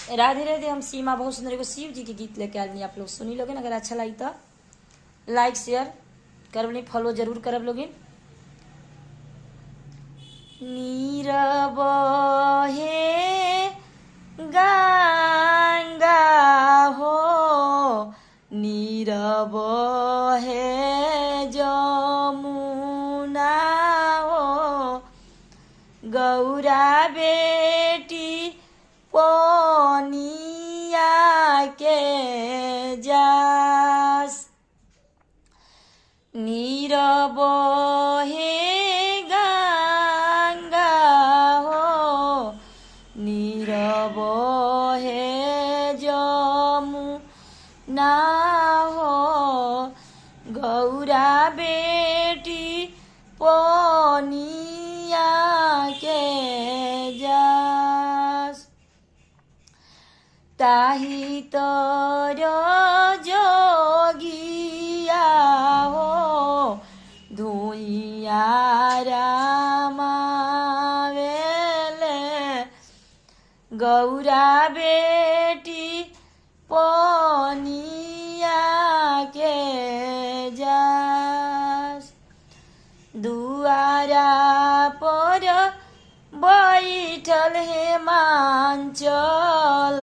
राधे राधे। हम सीमा बहुत सुंदर को शिव जी के गीत लेके आदमी, आप लोग सुनी लोगे। अगर अच्छा लगी तो लाइक शेयर करब, नहीं फॉलो जरूर करब लोगिन। नीरव हे गंगा हो, नीरव है जमुना हो, गौरा बेटी पनिया के जास। नीरव हे गंगा हो, नीरव है जमुना हो, गौरा बेटी पनिया के जास। ताही तर जोगिया हो, धुइया रामावेले, गौरा बेटी पनिया के जास। दुआरा पर बैठल हेमांचल,